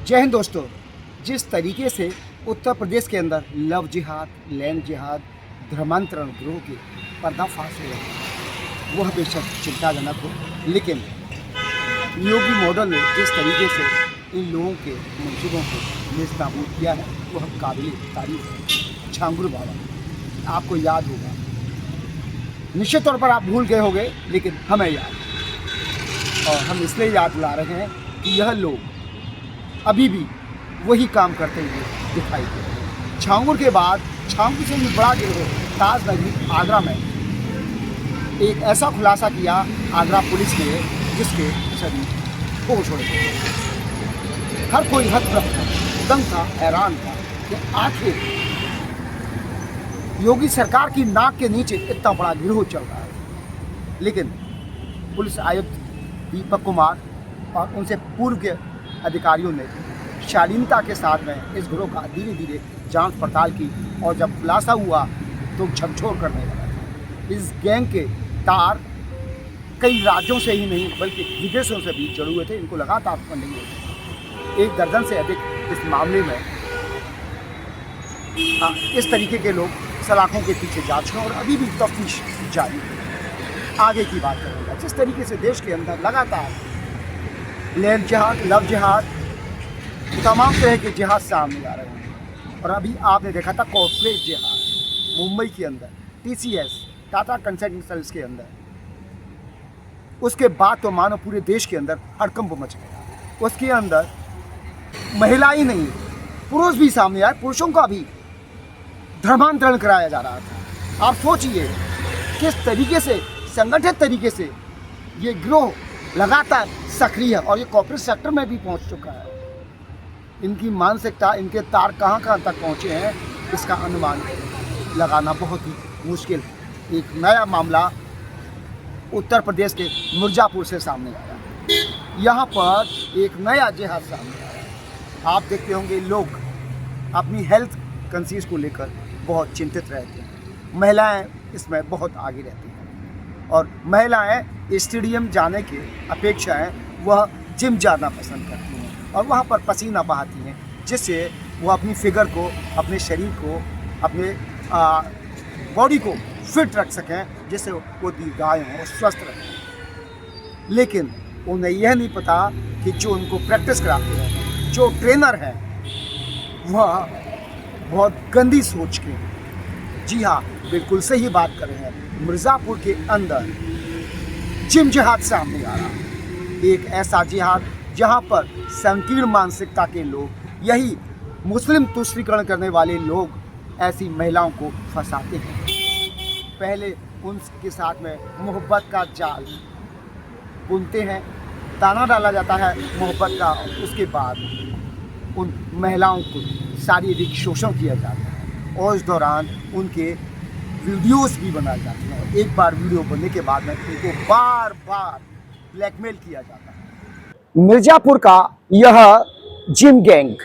जय हिंद दोस्तों। जिस तरीके से उत्तर प्रदेश के अंदर लव जिहाद, लैंड जिहाद, धर्मांतरण गिरोह के पर्दाफाश हो रहे हैं वह बेशक चिंताजनक हो, लेकिन योगी मॉडल ने जिस तरीके से इन लोगों के मंसूबों को नेस्तनाबूद किया है वह काबिल तारीफ है। छांगुर बाबा आपको याद होगा, निश्चित तौर पर आप भूल गए होंगे, लेकिन हमें याद, और हम इसलिए याद दिला रहे हैं कि यह लोग अभी भी वही काम करते हुए दिखाई दे रहे हैं। छांगुर के बाद छांगुर से भी बड़ा गिरोह ताज नगरी आगरा में एक ऐसा खुलासा किया आगरा पुलिस ने जिसके शरीर होश उड़ गए। हर कोई हतप्रभ था, दंग था, हैरान था कि आखिर योगी सरकार की नाक के नीचे इतना बड़ा गिरोह चल रहा है। लेकिन पुलिस आयुक्त दीपक कुमार और उनसे पूर्व के अधिकारियों ने शालीनता के साथ में इस गिरोह का धीरे धीरे जांच पड़ताल की, और जब खुलासा हुआ तो झकझोर करने लगा। इस गैंग के तार कई राज्यों से ही नहीं बल्कि विदेशों से भी जुड़े हुए थे। इनको लगातार फंडिंग हुई थी। 1 दर्जन से अधिक इस मामले में इस तरीके के लोग सलाखों के पीछे जा चुके हैं और अभी भी तफ्तीश जारी है। आगे की बात करेंगे जिस तरीके से देश के अंदर लगातार लैंड जिहाद, लव जिहाद, तमाम तरह के जिहाद सामने आ रहे हैं। और अभी आपने देखा था कॉर्पोरेट जिहाद मुंबई के अंदर, TCS टाटा कंसल्टिंग सर्विस के अंदर। उसके बाद तो मानो पूरे देश के अंदर हड़कंप मच गया। उसके अंदर महिला ही नहीं, पुरुष भी सामने आए, पुरुषों का भी धर्मांतरण कराया जा रहा था। आप सोचिए किस तरीके से संगठित तरीके से ये गिरोह लगातार सक्रिय है और ये कॉर्पोरेट सेक्टर में भी पहुंच चुका है। इनकी मानसिकता, इनके तार कहां कहां तक पहुंचे हैं इसका अनुमान लगाना बहुत ही मुश्किल है। एक नया मामला उत्तर प्रदेश के मिर्ज़ापुर से सामने आया। यहाँ पर एक नया जिहाद सामने आया। आप देखते होंगे लोग अपनी हेल्थ कंसीज को लेकर बहुत चिंतित रहते हैं। महिलाएं इसमें बहुत आगे रहती हैं और महिलाएं स्टेडियम जाने के अपेक्षाएं वह जिम जाना पसंद करती हैं और वहाँ पर पसीना बहाती हैं, जिससे वो अपनी फिगर को, अपने शरीर को, अपने बॉडी को फिट रख सकें, जिससे वो दीर्घायु हों, स्वस्थ रहें। लेकिन उन्हें यह नहीं पता कि जो उनको प्रैक्टिस कराते हैं, जो ट्रेनर हैं, वह बहुत गंदी सोच के, जी हाँ बिल्कुल सही बात कर रहे हैं, मिर्ज़ापुर के अंदर जिम जिहाद सामने आ रहा है। एक ऐसा जिहाद जहाँ पर संकीर्ण मानसिकता के लोग, यही मुस्लिम तुष्टीकरण करने वाले लोग ऐसी महिलाओं को फंसाते हैं। पहले उनके साथ में मोहब्बत का जाल बुनते हैं, ताना डाला जाता है मोहब्बत का, उसके बाद उन महिलाओं को शारीरिक शोषण किया जाता है और इस दौरान उनके वीडियोस भी बनाए जाते हैं। और एक बार वीडियो बनने के बाद में उनको बार बार ब्लैकमेल किया जाता है। मिर्ज़ापुर का यह जिम गैंग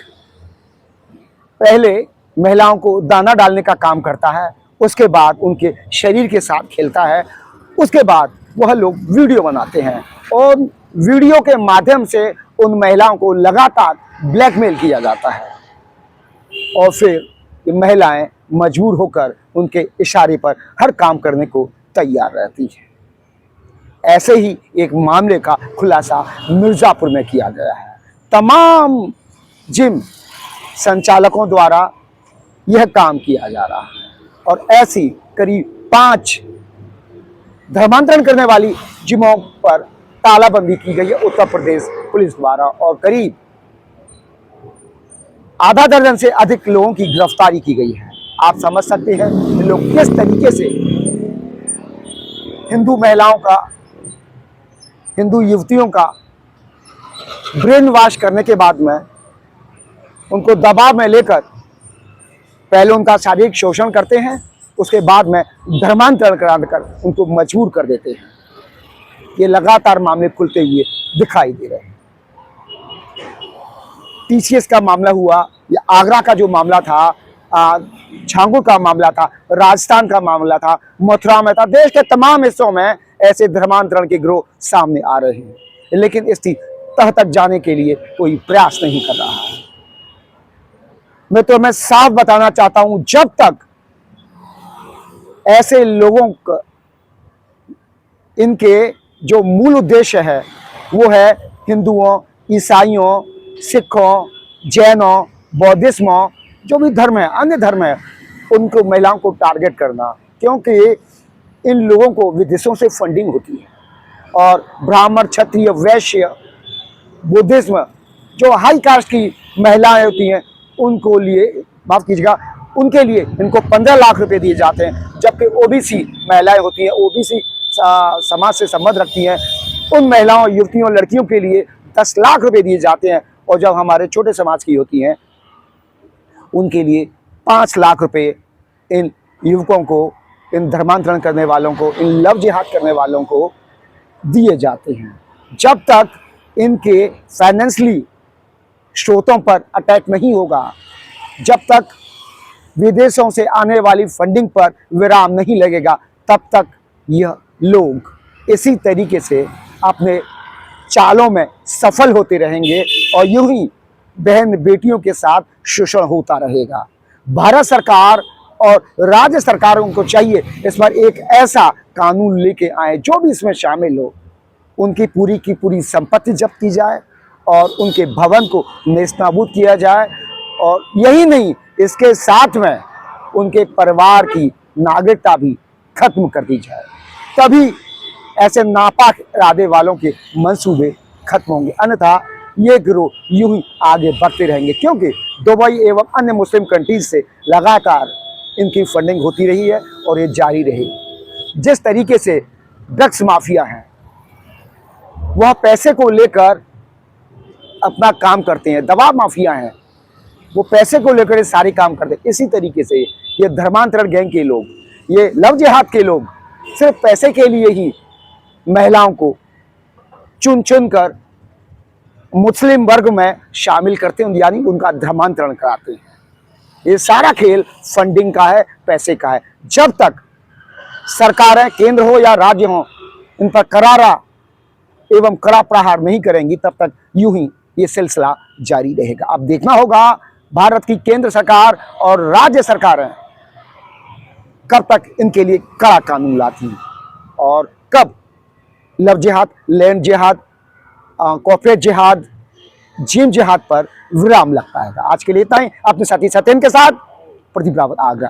पहले महिलाओं को दाना डालने का काम करता है, उसके बाद उनके शरीर के साथ खेलता है, उसके बाद वह लोग वीडियो बनाते हैं और वीडियो के माध्यम से उन महिलाओं को लगातार ब्लैकमेल किया जाता है और फिर ये महिलाएं मजबूर होकर उनके इशारे पर हर काम करने को तैयार रहती हैं। ऐसे ही एक मामले का खुलासा मिर्ज़ापुर में किया गया है। तमाम जिम संचालकों द्वारा यह काम किया जा रहा है और ऐसी करीब 5 धर्मांतरण करने वाली जिमों पर तालाबंदी की गई है उत्तर प्रदेश पुलिस द्वारा और करीब आधा दर्जन से अधिक लोगों की गिरफ्तारी की गई है। आप समझ सकते हैं कि लोग किस तरीके से हिंदू महिलाओं का, हिंदू युवतियों का ब्रेन वॉश करने के बाद में उनको दबाव में लेकर पहले उनका शारीरिक शोषण करते हैं, उसके बाद में धर्मांतरण कराकर उनको मजबूर कर देते हैं। ये लगातार मामले खुलते हुए दिखाई दे रहे हैं। TCS का मामला हुआ, या आगरा का जो मामला था, छांगुर का मामला था, राजस्थान का मामला था, मथुरा में था। देश के तमाम हिस्सों में ऐसे धर्मांतरण के गिरोह सामने आ रहे हैं, लेकिन इसकी तह तक जाने के लिए कोई प्रयास नहीं कर रहा है। मैं साफ बताना चाहता हूं, जब तक ऐसे लोगों का इनके जो मूल उद्देश्य है वो है हिंदुओं, ईसाइयों, सिखों, जैनों, बौद्धिस्मों, जो भी धर्म है, अन्य धर्म है, उनको महिलाओं को टारगेट करना, क्योंकि इन लोगों को विदेशों से फंडिंग होती है और ब्राह्मण, क्षत्रिय, वैश्य, बुद्धिज्म, जो हाई कास्ट की महिलाएं होती हैं, उनको लिए, माफ कीजिएगा, उनके लिए इनको 15 लाख रुपए दिए जाते हैं, जबकि ओबीसी महिलाएं होती हैं, ओबीसी समाज से संबंध रखती हैं, उन महिलाओं, युवतियों, लड़कियों के लिए 10 लाख रुपए दिए जाते हैं, और जब हमारे छोटे समाज की होती हैं उनके लिए 5 लाख रुपए इन युवकों को, इन धर्मांतरण करने वालों को, इन लव जिहाद करने वालों को दिए जाते हैं। जब तक इनके फाइनेंशियली स्रोतों पर अटैक नहीं होगा, जब तक विदेशों से आने वाली फंडिंग पर विराम नहीं लगेगा, तब तक यह लोग इसी तरीके से अपने चालों में सफल होते रहेंगे और यूं ही बहन बेटियों के साथ शोषण होता रहेगा। भारत सरकार और राज्य सरकारों को चाहिए इस पर एक ऐसा कानून लेके आए, जो भी इसमें शामिल हो, उनकी पूरी की पूरी संपत्ति जब्त की जाए और उनके भवन को नेस्तनाबूद किया जाए, और यही नहीं, इसके साथ में उनके परिवार की नागरिकता भी खत्म कर दी जाए। तभी ऐसे नापाक इरादे वालों के मंसूबे खत्म होंगे, अन्यथा ये गिरोह यूं ही आगे बढ़ते रहेंगे, क्योंकि दुबई एवं अन्य मुस्लिम कंट्रीज से लगातार इनकी फंडिंग होती रही है और ये जारी रहेगी। जिस तरीके से ड्रग्स माफिया हैं, वह पैसे को लेकर अपना काम करते हैं, दवा माफिया हैं, वो पैसे को लेकर ये सारे काम करते हैं। इसी तरीके से ये धर्मांतरण गैंग के लोग, ये लव जिहाद के लोग सिर्फ पैसे के लिए ही महिलाओं को चुन चुन कर मुस्लिम वर्ग में शामिल करते हैं, यानी उनका धर्मांतरण कराते हैं। ये सारा खेल फंडिंग का है, पैसे का है। जब तक सरकारें, केंद्र हो या राज्य हो, इन पर करारा एवं कड़ा प्रहार नहीं करेंगी, तब तक यूं ही ये सिलसिला जारी रहेगा। अब देखना होगा भारत की केंद्र सरकार और राज्य सरकारें कब तक इनके लिए कड़ा कानून लाती हैं और कब लव जिहाद, लैंड जिहाद, कॉर्पोरेट जिहाद, जिन जिहाद पर विराम लग पाएगा। आज के लिए इतना ही। अपने साथी सत्यन के साथ प्रदीप रावत, आगरा।